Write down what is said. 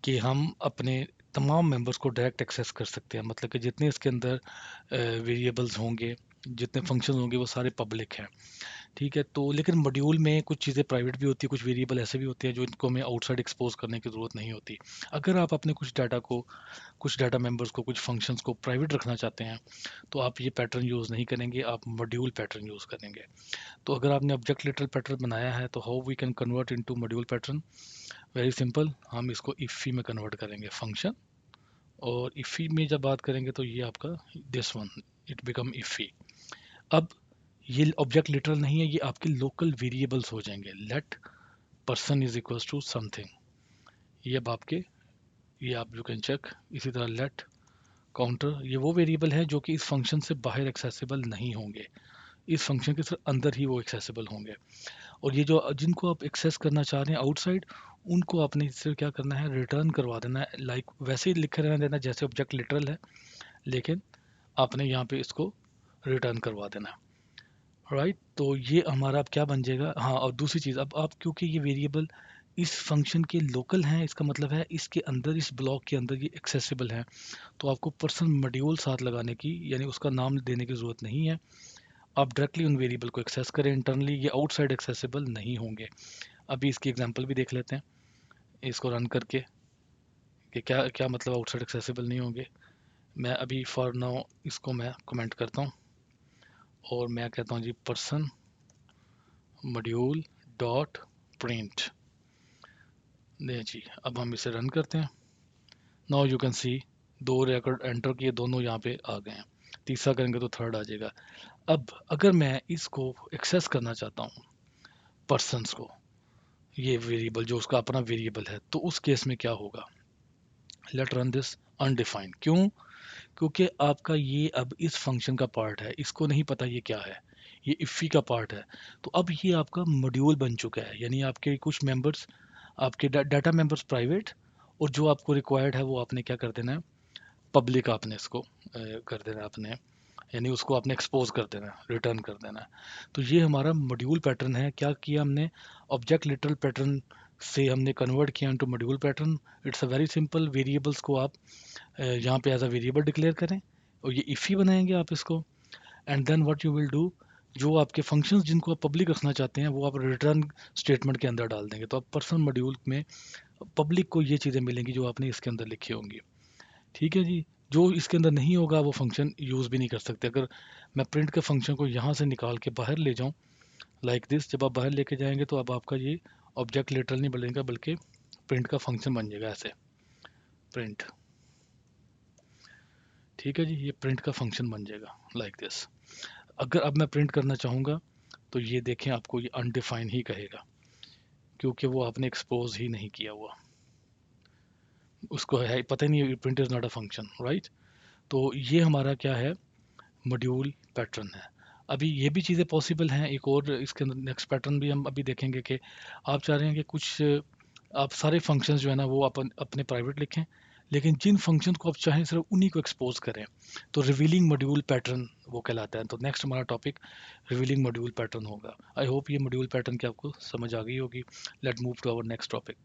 कि हम अपने तमाम मेंबर्स को डायरेक्ट एक्सेस कर सकते हैं, मतलब कि जितने इसके अंदर वेरिएबल्स होंगे, जितने फंक्शन होंगे वो सारे पब्लिक हैं। ठीक है, तो लेकिन मॉड्यूल में कुछ चीज़ें प्राइवेट भी होती है, कुछ वेरिएबल ऐसे भी होते हैं जो इनको हमें आउटसाइड एक्सपोज करने की ज़रूरत नहीं होती। अगर आप अपने कुछ डाटा मेंबर्स को, कुछ फंक्शंस को प्राइवेट रखना चाहते हैं, तो आप ये पैटर्न यूज़ नहीं करेंगे, आप मॉड्यूल पैटर्न यूज़ करेंगे। तो अगर आपने ऑब्जेक्ट लिटरल पैटर्न बनाया है, तो how we can convert into module pattern? Very simple, हम इसको इफ़ी में कन्वर्ट करेंगे फंक्शन, और इफ़ी में जब बात करेंगे तो ये आपका दिस वन, इट बिकम इफ़ी। अब ये ऑब्जेक्ट लिटरल नहीं है, ये आपके लोकल वेरिएबल्स हो जाएंगे। Let person is equals to something, ये अब आपके, ये आप यू कैन चेक। इसी तरह लेट काउंटर, ये वो वेरिएबल है जो कि इस फंक्शन से बाहर एक्सेसिबल नहीं होंगे, इस फंक्शन के सिर्फ अंदर ही वो एक्सेसिबल होंगे। और ये जो जिनको आप एक्सेस करना चाह रहे हैं आउटसाइड, उनको आपने इससे क्या करना है, रिटर्न करवा देना है, लाइक वैसे ही लिखे रहने देना जैसे ऑब्जेक्ट लिटरल है, लेकिन आपने यहाँ पे इसको रिटर्न करवा देना है। राइट, तो ये हमारा अब क्या बन जाएगा। हाँ, और दूसरी चीज़, अब आप क्योंकि ये वेरिएबल इस फंक्शन के लोकल हैं, इसका मतलब है इसके अंदर, इस ब्लॉक के अंदर ये एक्सेसिबल है, तो आपको पर्सन मॉड्यूल साथ लगाने की, यानी उसका नाम देने की ज़रूरत नहीं है। आप डायरेक्टली उन वेरिएबल को एक्सेस करें इंटरनली, ये आउटसाइड एक्सेसिबल नहीं होंगे। अभी इसकी एग्जांपल भी देख लेते हैं इसको रन करके, कि क्या क्या मतलब आउटसाइड एक्सेसिबल नहीं होंगे। मैं अभी फॉर नाउ इसको मैं कमेंट करता हूँ, और मैं कहता हूँ जी पर्सन मॉड्यूल डॉट प्रिंट। नहीं जी, अब हम इसे रन करते हैं। नाउ यू कैन सी, दो रिकॉर्ड एंटर किए, दोनों यहाँ पे आ गए हैं। तीसरा करेंगे तो थर्ड आ जाएगा। अब अगर मैं इसको एक्सेस करना चाहता हूँ, पर्सन्स को, ये वेरिएबल जो उसका अपना वेरिएबल है, तो उस केस में क्या होगा? Let run this undefined. क्यों? क्योंकि आपका ये अब इस फंक्शन का पार्ट है, इसको नहीं पता ये क्या है, ये इफ़ी का पार्ट है। तो अब ये आपका मॉड्यूल बन चुका है, यानी आपके कुछ मेंबर्स, आपके डाटा मेंबर्स प्राइवेट, और जो आपको रिक्वायर्ड है वो आपने क्या कर देना है, पब्लिक आपने इसको कर देना है आपने, यानी उसको आपने एक्सपोज कर देना है, रिटर्न कर देना है। तो ये हमारा मॉड्यूल पैटर्न है। क्या किया हमने, ऑब्जेक्ट लिटरल पैटर्न से हमने कन्वर्ट किया into module pattern. It's a very simple, variables को आप यहाँ पे एज अ वेरिएबल डिक्लेयर करें, और ये इफ़ी बनाएंगे आप इसको। And then what you will do, जो आपके फंक्शंस जिनको आप पब्लिक रखना चाहते हैं वो आप रिटर्न स्टेटमेंट के अंदर डाल देंगे, तो आप पर्सनल मॉड्यूल में पब्लिक को ये चीज़ें मिलेंगी जो आपने इसके अंदर लिखी होंगी। ठीक है जी, जो इसके अंदर नहीं होगा वो फंक्शन यूज़ भी नहीं कर सकते। अगर मैं प्रिंट के फंक्शन को यहाँ से निकाल के बाहर ले जाऊँ, लाइक दिस, जब आप बाहर लेके जाएंगे तो अब आपका ये ऑब्जेक्ट लिटरल नहीं बनेगा, बल्कि प्रिंट का फंक्शन बन जाएगा ऐसे, प्रिंट। ठीक है जी, ये प्रिंट का फंक्शन बन जाएगा लाइक दिस। अगर अब मैं प्रिंट करना चाहूँगा, तो ये देखें आपको ये अनडिफाइन ही कहेगा, क्योंकि वो आपने एक्सपोज ही नहीं किया हुआ, उसको है पता ही नहीं, print is not a function, right. तो ये हमारा क्या है, मॉड्यूल पैटर्न है। अभी ये भी चीज़ें पॉसिबल हैं, एक और इसके अंदर नेक्स्ट पैटर्न भी हम अभी देखेंगे कि आप चाह रहे हैं कि कुछ आप सारे फंक्शंस जो है ना वो अपने प्राइवेट लिखें, लेकिन जिन फंक्शन को आप चाहें सिर्फ उन्हीं को एक्सपोज करें, तो रिवीलिंग मॉड्यूल पैटर्न वो कहलाता है। तो नेक्स्ट हमारा टॉपिक रिवीलिंग मॉड्यूल पैटर्न होगा। आई होप ये मॉड्यूल पैटर्न की आपको समझ आ गई होगी। Let move to our next topic.